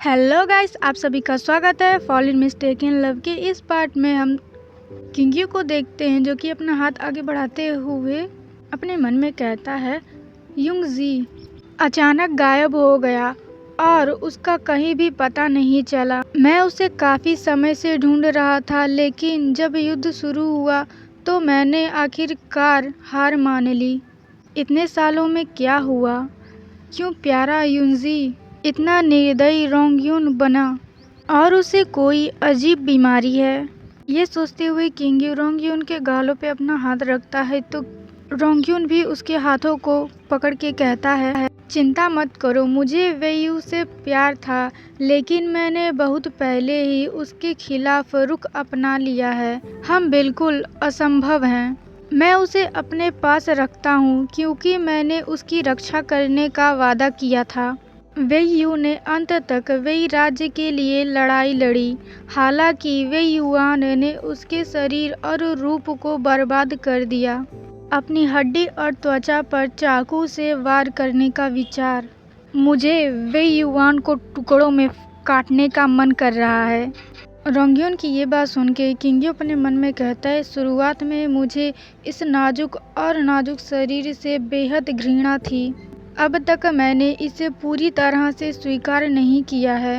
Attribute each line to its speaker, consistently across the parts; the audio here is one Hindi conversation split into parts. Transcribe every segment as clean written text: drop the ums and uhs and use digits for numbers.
Speaker 1: हेलो गाइस, आप सभी का स्वागत है fall in mistake in love के इस पार्ट में। हम किंग्यू को देखते हैं जो कि अपना हाथ आगे बढ़ाते हुए अपने मन में कहता है, युंगजी अचानक गायब हो गया और उसका कहीं भी पता नहीं चला। मैं उसे काफ़ी समय से ढूंढ रहा था, लेकिन जब युद्ध शुरू हुआ तो मैंने आखिरकार हार मान ली। इतने सालों में क्या हुआ? क्यों प्यारा युंगजी इतना निर्दयी रोंगयुन बना और उसे कोई अजीब बीमारी है? ये सोचते हुए किंग्यू रोंगयुन के गालों पे अपना हाथ रखता है तो रोंगयुन भी उसके हाथों को पकड़ के कहता है, चिंता मत करो, मुझे वेयू से प्यार था, लेकिन मैंने बहुत पहले ही उसके खिलाफ रुख अपना लिया है। हम बिल्कुल असंभव हैं। मैं उसे अपने पास रखता हूँ क्योंकि मैंने उसकी रक्षा करने का वादा किया था। वेयू ने अंत तक वेई राज्य के लिए लड़ाई लड़ी, हालांकि वेयुआन ने उसके शरीर और रूप को बर्बाद कर दिया। अपनी हड्डी और त्वचा पर चाकू से वार करने का विचार, मुझे वेयुआन को टुकड़ों में काटने का मन कर रहा है। रोंगयुन की ये बात सुन के किंग्यू अपने मन में कहता है, शुरुआत में मुझे इस नाजुक शरीर से बेहद घृणा थी। अब तक मैंने इसे पूरी तरह से स्वीकार नहीं किया है।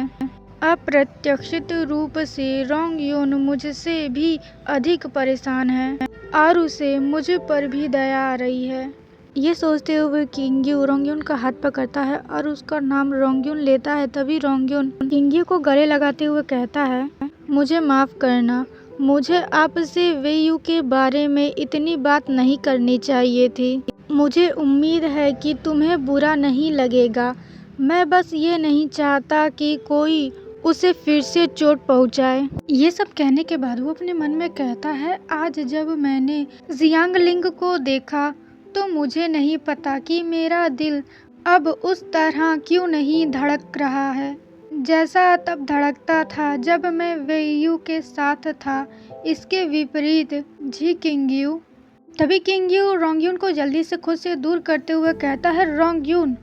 Speaker 1: अप्रत्याशित रूप से रोंगयुन मुझसे भी अधिक परेशान है और उसे मुझ पर भी दया आ रही है। ये सोचते हुए किंग्यू रोंगयुन का हाथ पकड़ता है और उसका नाम रोंगयुन लेता है। तभी रोंगयुन किंग्यू को गले लगाते हुए कहता है, मुझे माफ़ करना, मुझे आपसे वेयू के बारे में इतनी बात नहीं करनी चाहिए थी। मुझे उम्मीद है कि तुम्हें बुरा नहीं लगेगा। मैं बस ये नहीं चाहता कि कोई उसे फिर से चोट पहुंचाए। ये सब कहने के बाद वो अपने मन में कहता है, आज जब मैंने जियांगलिंग को देखा तो मुझे नहीं पता कि मेरा दिल अब उस तरह क्यों नहीं धड़क रहा है जैसा तब धड़कता था जब मैं वेयू के साथ था। इसके विपरीत जी किंग्यू। तभी किंग्यू रोंगयुन को जल्दी से खुद से दूर करते हुए कहता है, रोंगयुन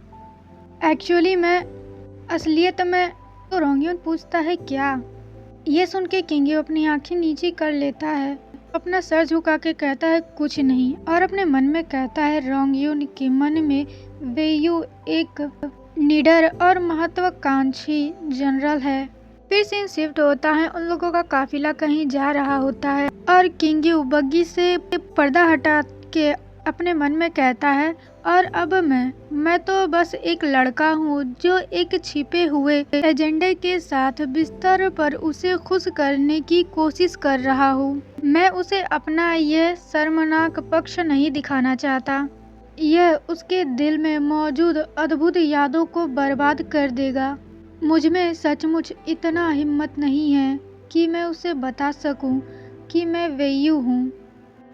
Speaker 1: एक्चुअली मैं असलियत में। तो रोंगयुन पूछता है, क्या? ये सुन के किंग्यू अपनी आंखें नीचे कर लेता है, अपना सर झुका के कहता है, कुछ नहीं, और अपने मन में कहता है, रोंगयुन के मन में वेयू एक निडर और महत्वाकांक्षी जनरल है। फिर सीन शिफ्ट होता है, उन लोगों का काफिला कहीं जा रहा होता है और किंग्यू बग्गी से पर्दा हटा के अपने मन में कहता है, और अब मैं तो बस एक लड़का हूँ जो एक छिपे हुए एजेंडे के साथ बिस्तर पर उसे खुश करने की कोशिश कर रहा हूँ। मैं उसे अपना यह शर्मनाक पक्ष नहीं दिखाना चाहता। यह उसके दिल में मौजूद अद्भुत यादों को बर्बाद कर देगा। मुझ में सचमुच इतना हिम्मत नहीं है कि मैं उसे बता सकूं कि मैं वेयू हूँ।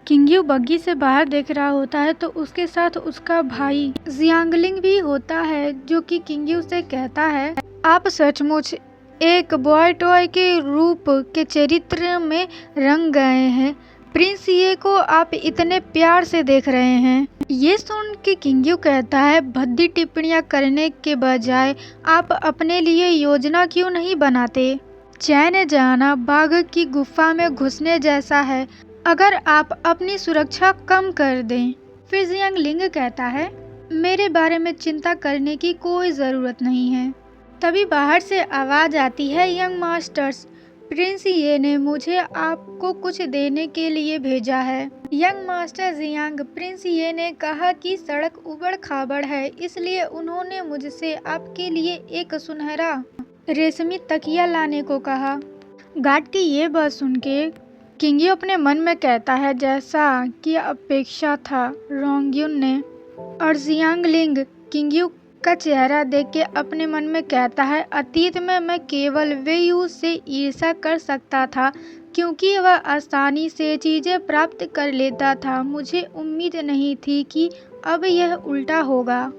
Speaker 1: किंग्यू बग्गी से बाहर देख रहा होता है तो उसके साथ उसका भाई जियांगलिंग भी होता है, जो कि किंग्यू से कहता है, आप सचमुच एक बॉय टॉय के रूप के चरित्र में रंग गए हैं। प्रिंस ये को आप इतने प्यार से देख रहे हैं। ये सुन के किंग्यू कहता है, भद्दी टिप्पणियां करने के बजाय आप अपने लिए योजना क्यों नहीं बनाते? चैन जाना बाघ की गुफा में घुसने जैसा है, अगर आप अपनी सुरक्षा कम कर दें। फिर जियांगलिंग कहता है, मेरे बारे में चिंता करने की कोई ज़रूरत नहीं है। तभी बाहर से आवाज़ आती है, यंग मास्टर्स, प्रिंस ये ने मुझे आपको कुछ देने के लिए भेजा है। यंग मास्टर जियांग, प्रिंस ये ने कहा कि सड़क उबड़ खाबड़ है, इसलिए उन्होंने मुझसे आपके लिए एक सुनहरा रेशमी तकिया लाने को कहा। गार्ड की ये बात सुन के किंग्यू अपने मन में कहता है, जैसा कि अपेक्षा था रोंगयुन ने। और जियांगलिंग किंग्यू का चेहरा देख के अपने मन में कहता है, अतीत में मैं केवल वेयू से ईर्ष्या कर सकता था क्योंकि वह आसानी से चीज़ें प्राप्त कर लेता था। मुझे उम्मीद नहीं थी कि अब यह उल्टा होगा।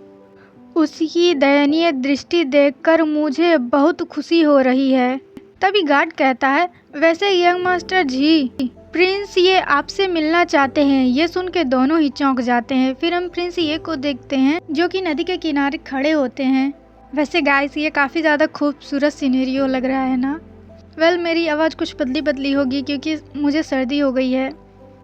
Speaker 1: उसकी दयनीय दृष्टि देखकर मुझे बहुत खुशी हो रही है। तभी गार्ड कहता है, वैसे यंग मास्टर जी, प्रिंस ये आपसे मिलना चाहते हैं। ये सुन के दोनों ही चौंक जाते हैं। फिर हम प्रिंस ये को देखते हैं जो कि नदी के किनारे खड़े होते हैं वैसे गाइस ये काफ़ी ज़्यादा खूबसूरत सिनेरियो लग रहा है ना। वेल मेरी आवाज़ कुछ बदली बदली होगी क्योंकि मुझे सर्दी हो गई है।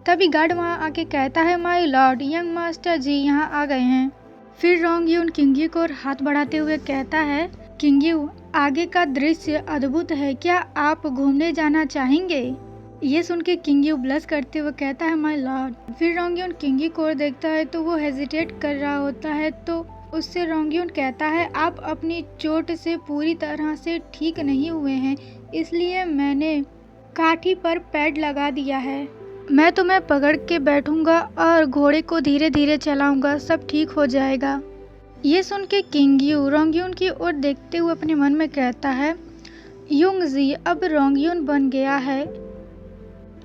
Speaker 1: तभी गार्ड वहाँ आके कहता है माय लॉर्ड यंग मास्टर जी यहाँ आ गए हैं। फिर रोंगयून किंग्यू को हाथ बढ़ाते हुए कहता है किंग्यू आगे का दृश्य अद्भुत है, क्या आप घूमने जाना चाहेंगे? ये सुन के किंग्यू ब्लश करते हुए कहता है माय लॉर्ड। फिर रोंगयून किंग्यू को देखता है तो वो हेजिटेट कर रहा होता है, तो उससे रोंगयून कहता है आप अपनी चोट से पूरी तरह से ठीक नहीं हुए हैं, इसलिए मैंने काठी पर पैड लगा दिया है। मैं तुम्हें पकड़ के बैठूंगा और घोड़े को धीरे धीरे चलाऊंगा, सब ठीक हो जाएगा। ये सुन के किंग्यू रोंगयून की ओर देखते हुए अपने मन में कहता है युंगजी अब रोंगयून बन गया है,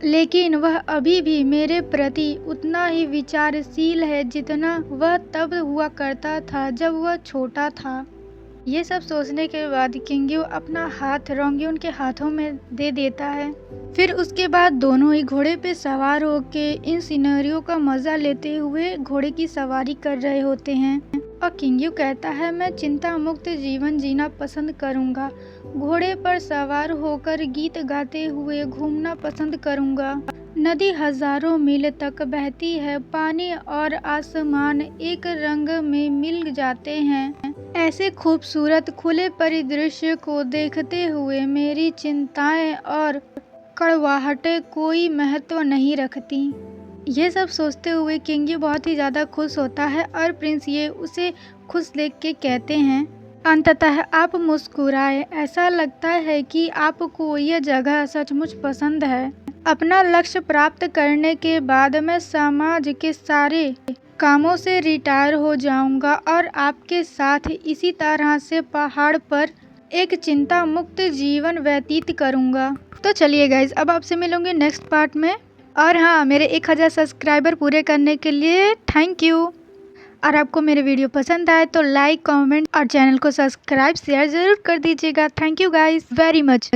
Speaker 1: लेकिन वह अभी भी मेरे प्रति उतना ही विचारशील है जितना वह तब हुआ करता था जब वह छोटा था। ये सब सोचने के बाद किंग्यू अपना हाथ रोंगयून के हाथों में दे देता है। फिर उसके बाद दोनों ही घोड़े पे सवार होके इन सिनेरियो का मजा लेते हुए घोड़े की सवारी कर रहे होते हैं। और किंग्यू कहता है मैं चिंता मुक्त जीवन जीना पसंद करूंगा, घोड़े पर सवार होकर गीत गाते हुए घूमना पसंद करूंगा। नदी हजारों मील तक बहती है, पानी और आसमान एक रंग में मिल जाते हैं। ऐसे खूबसूरत खुले परिदृश्य को देखते हुए मेरी चिंताएं और कड़वाहटें कोई महत्व नहीं रखती। ये सब सोचते हुए किंग्यू बहुत ही ज़्यादा खुश होता है और प्रिंस ये उसे खुश देख के कहते हैं अंततः आप मुस्कुराए, ऐसा लगता है कि आपको यह जगह सचमुच पसंद है। अपना लक्ष्य प्राप्त करने के बाद मैं समाज के सारे कामों से रिटायर हो जाऊंगा और आपके साथ इसी तरह से पहाड़ पर एक चिंता मुक्त जीवन व्यतीत करूंगा। तो चलिए गाइज अब आपसे मिलूंगी नेक्स्ट पार्ट में। और हाँ, मेरे 1000 सब्सक्राइबर पूरे करने के लिए थैंक यू। और आपको मेरे वीडियो पसंद आए तो लाइक, कमेंट और चैनल को सब्सक्राइब शेयर ज़रूर कर दीजिएगा। Thank you guys very much.